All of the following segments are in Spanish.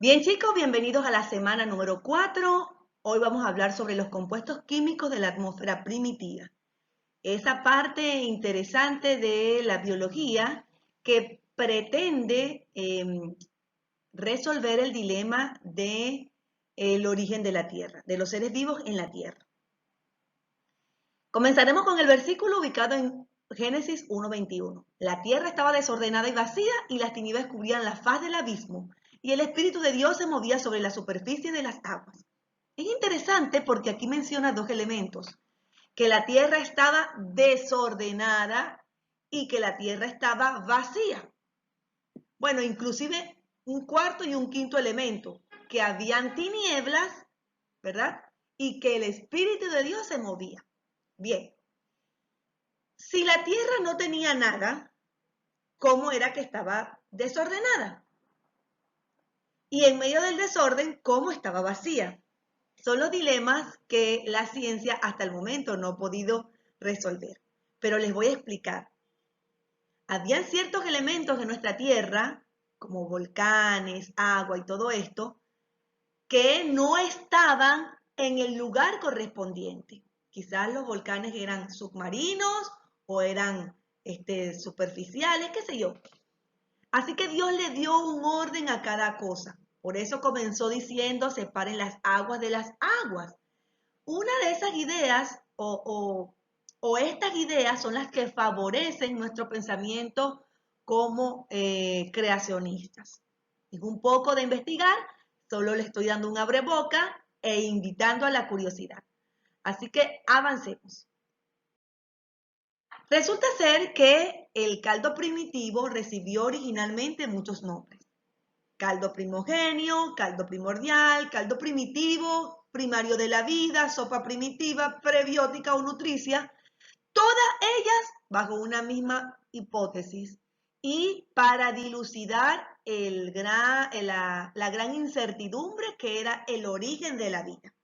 Bien chicos, bienvenidos a la semana número 4. Hoy vamos a hablar sobre los compuestos químicos de la atmósfera primitiva. Esa parte interesante de la biología que pretende resolver el dilema de el origen de la Tierra, de los seres vivos en la Tierra. Comenzaremos con el versículo ubicado en Génesis 1:21. La tierra estaba desordenada y vacía y las tinieblas cubrían la faz del abismo y el Espíritu de Dios se movía sobre la superficie de las aguas. Es interesante porque aquí menciona dos elementos, que la tierra estaba desordenada y que la tierra estaba vacía. Bueno, inclusive un cuarto y un quinto elemento, que habían tinieblas, ¿verdad? Y que el Espíritu de Dios se movía. Bien, si la tierra no tenía nada, ¿cómo era que estaba desordenada? Y en medio del desorden, ¿cómo estaba vacía? Son los dilemas que la ciencia hasta el momento no ha podido resolver. Pero les voy a explicar. Habían ciertos elementos de nuestra Tierra, como volcanes, agua y todo esto, que no estaban en el lugar correspondiente. Quizás los volcanes eran submarinos o eran superficiales, qué sé yo. Así que Dios le dio un orden a cada cosa. Por eso comenzó diciendo, separen las aguas de las aguas. Una de esas ideas o estas ideas son las que favorecen nuestro pensamiento como creacionistas. Es un poco de investigar, solo le estoy dando un abreboca e invitando a la curiosidad. Así que avancemos. Resulta ser que el caldo primitivo recibió originalmente muchos nombres. Caldo primogenio, caldo primordial, caldo primitivo, primario de la vida, sopa primitiva, prebiótica o nutricia, todas ellas bajo una misma hipótesis y para dilucidar la gran incertidumbre que era el origen de la vida.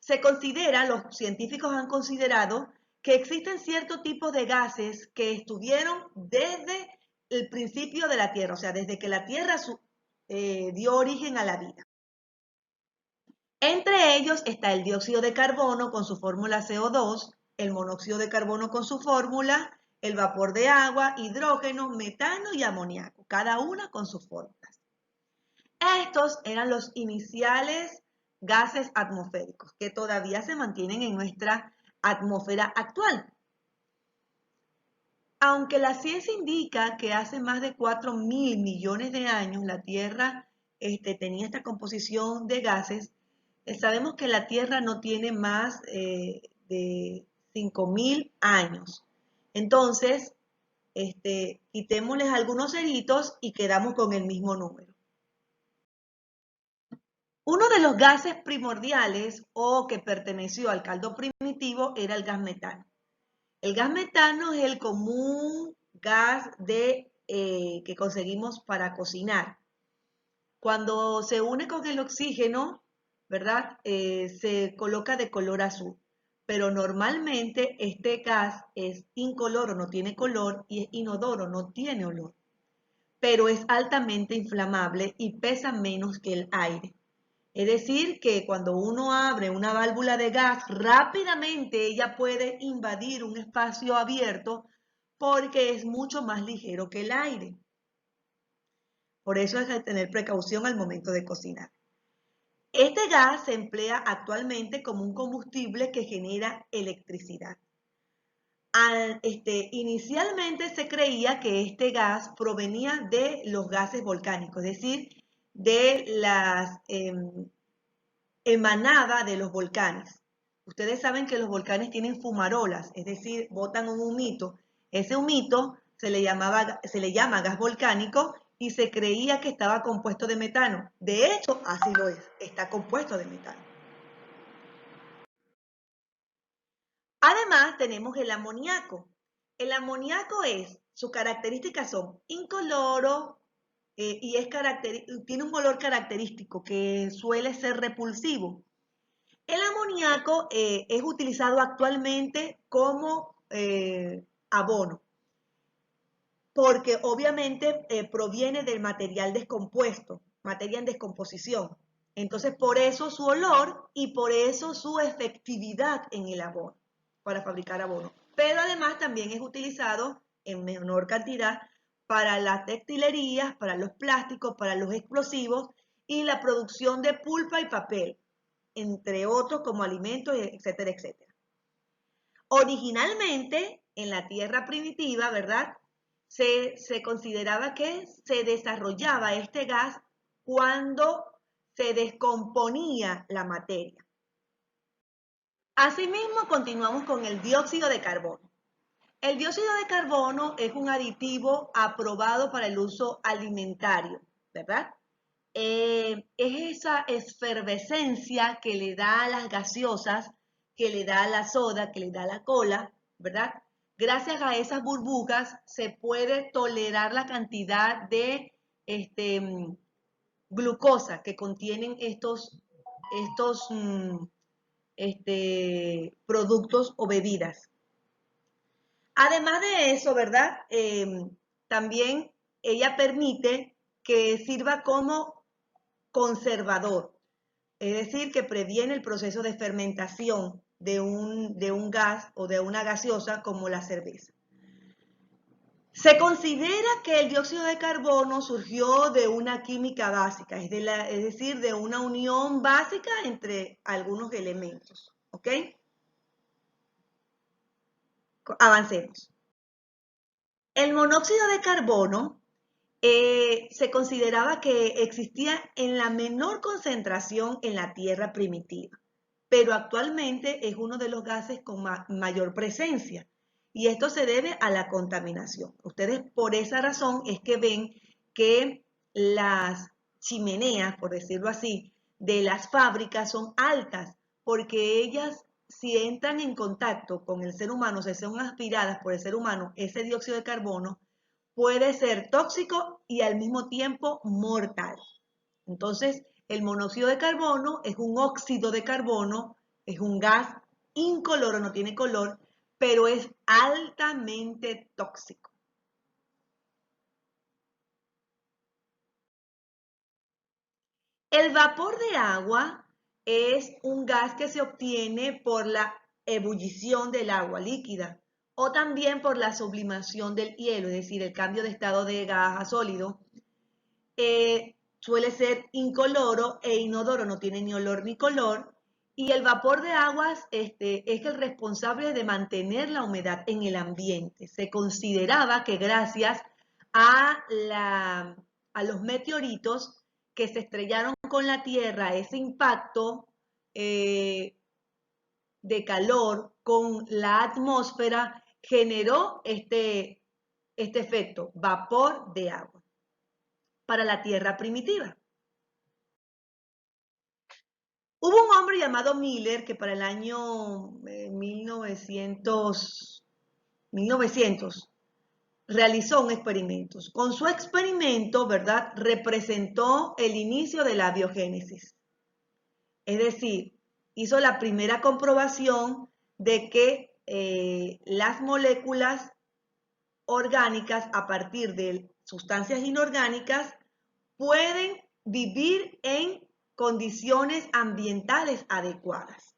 Se considera, los científicos han considerado que existen ciertos tipos de gases que estuvieron desde el principio de la Tierra, o sea, desde que la Tierra dio origen a la vida. Entre ellos está el dióxido de carbono con su fórmula CO2, el monóxido de carbono con su fórmula, el vapor de agua, hidrógeno, metano y amoníaco, cada una con sus fórmulas. Estos eran los iniciales gases atmosféricos que todavía se mantienen en nuestra atmósfera actual. Aunque la ciencia indica que hace más de 4.000 millones de años la Tierra tenía esta composición de gases, sabemos que la Tierra no tiene más de 5.000 años. Entonces, quitémosles algunos ceritos y quedamos con el mismo número. Uno de los gases primordiales o que perteneció al caldo primitivo era el gas metano. El gas metano es el común gas que conseguimos para cocinar. Cuando se une con el oxígeno, ¿verdad? Se coloca de color azul. Pero normalmente este gas es incoloro, no tiene color, y es inodoro, no tiene olor. Pero es altamente inflamable y pesa menos que el aire. Es decir, que cuando uno abre una válvula de gas, rápidamente ella puede invadir un espacio abierto porque es mucho más ligero que el aire. Por eso hay que tener precaución al momento de cocinar. Este gas se emplea actualmente como un combustible que genera electricidad. Inicialmente se creía que este gas provenía de los gases volcánicos, es decir, de las emanada de los volcanes. Ustedes saben que los volcanes tienen fumarolas, es decir, botan un humito. Ese humito se le llama gas volcánico y se creía que estaba compuesto de metano. De hecho, así lo es, está compuesto de metano. Además, tenemos el amoníaco. El amoníaco sus características son incoloro y tiene un olor característico que suele ser repulsivo. El amoníaco es utilizado actualmente como abono. porque obviamente proviene del material descompuesto, materia en descomposición. Entonces, por eso su olor y por eso su efectividad en el abono, para fabricar abono. Pero además también es utilizado en menor cantidad para las textilerías, para los plásticos, para los explosivos y la producción de pulpa y papel, entre otros como alimentos, etcétera, etcétera. Originalmente, en la tierra primitiva, ¿verdad? Se consideraba que se desarrollaba este gas cuando se descomponía la materia. Asimismo, continuamos con el dióxido de carbono. El dióxido de carbono es un aditivo aprobado para el uso alimentario, ¿verdad? Es esa efervescencia que le da a las gaseosas, que le da a la soda, que le da a la cola, ¿verdad? Gracias a esas burbujas se puede tolerar la cantidad de glucosa que contienen estos productos o bebidas. Además de eso, ¿verdad? También ella permite que sirva como conservador, es decir, que previene el proceso de fermentación de un gas o de una gaseosa como la cerveza. Se considera que el dióxido de carbono surgió de una química básica, es decir, de una unión básica entre algunos elementos. ¿Ok? Avancemos. El monóxido de carbono se consideraba que existía en la menor concentración en la Tierra primitiva, pero actualmente es uno de los gases con mayor presencia. Y esto se debe a la contaminación. Ustedes por esa razón es que ven que las chimeneas, por decirlo así, de las fábricas son altas, porque ellas, si entran en contacto con el ser humano, si son aspiradas por el ser humano, ese dióxido de carbono puede ser tóxico y al mismo tiempo mortal. Entonces, el monóxido de carbono es un óxido de carbono, es un gas incoloro, no tiene color, pero es altamente tóxico. El vapor de agua es un gas que se obtiene por la ebullición del agua líquida o también por la sublimación del hielo, es decir, el cambio de estado de gas a sólido. Suele ser incoloro e inodoro, no tiene ni olor ni color. Y el vapor de aguas es el responsable de mantener la humedad en el ambiente. Se consideraba que gracias a, a los meteoritos que se estrellaron con la Tierra, ese impacto de calor con la atmósfera generó este efecto, vapor de agua, para la Tierra primitiva. Hubo un hombre llamado Miller que para el año 1900 realizó un experimento. Con su experimento, ¿verdad?, representó el inicio de la biogénesis. Es decir, hizo la primera comprobación de que las moléculas orgánicas a partir de sustancias inorgánicas pueden vivir en condiciones ambientales adecuadas.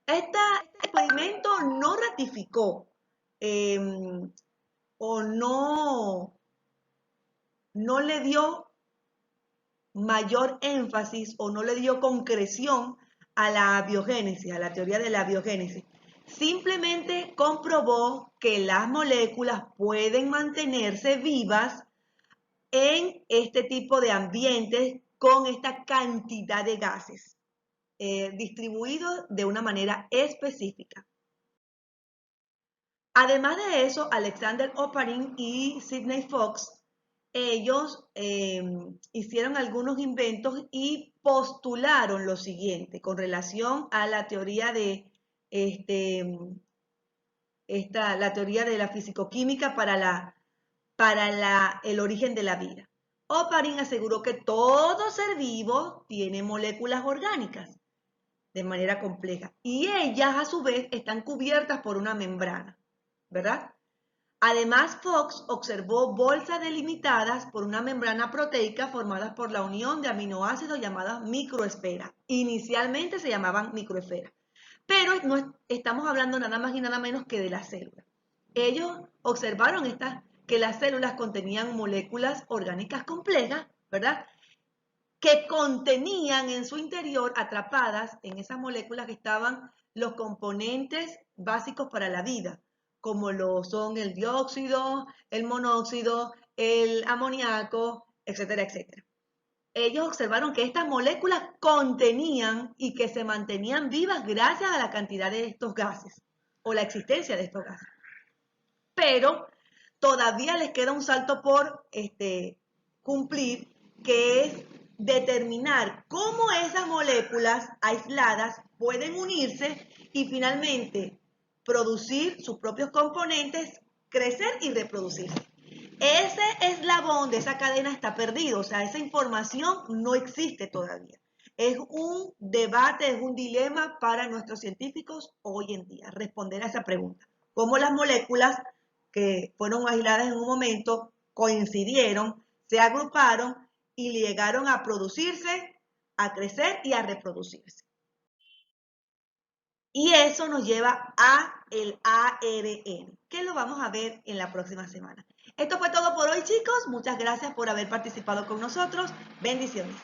Este experimento no ratificó o no le dio mayor énfasis o no le dio concreción a la biogénesis, a la teoría de la biogénesis. Simplemente comprobó que las moléculas pueden mantenerse vivas en este tipo de ambientes con esta cantidad de gases distribuidos de una manera específica. Además de eso, Alexander Oparin y Sidney Fox, ellos hicieron algunos inventos y postularon lo siguiente con relación a la teoría de la teoría de la fisicoquímica para el origen de la vida. Oparin aseguró que todo ser vivo tiene moléculas orgánicas de manera compleja y ellas a su vez están cubiertas por una membrana, ¿verdad? Además, Fox observó bolsas delimitadas por una membrana proteica formadas por la unión de aminoácidos llamadas microesferas. Inicialmente se llamaban microesferas, pero no estamos hablando nada más y nada menos que de las células. Ellos observaron que las células contenían moléculas orgánicas complejas, ¿verdad? Que contenían en su interior, atrapadas en esas moléculas, que estaban los componentes básicos para la vida, como lo son el dióxido, el monóxido, el amoníaco, etcétera, etcétera. Ellos observaron que estas moléculas contenían y que se mantenían vivas gracias a la cantidad de estos gases o la existencia de estos gases. Pero todavía les queda un salto por cumplir, que es determinar cómo esas moléculas aisladas pueden unirse y finalmente producir sus propios componentes, crecer y reproducirse. Ese eslabón de esa cadena está perdido, o sea, esa información no existe todavía. Es un debate, es un dilema para nuestros científicos hoy en día, responder a esa pregunta. ¿Cómo las moléculas que fueron aisladas en un momento coincidieron, se agruparon y llegaron a producirse, a crecer y a reproducirse? Y eso nos lleva a el ARN, que lo vamos a ver en la próxima semana. Esto fue todo por hoy, chicos. Muchas gracias por haber participado con nosotros. Bendiciones.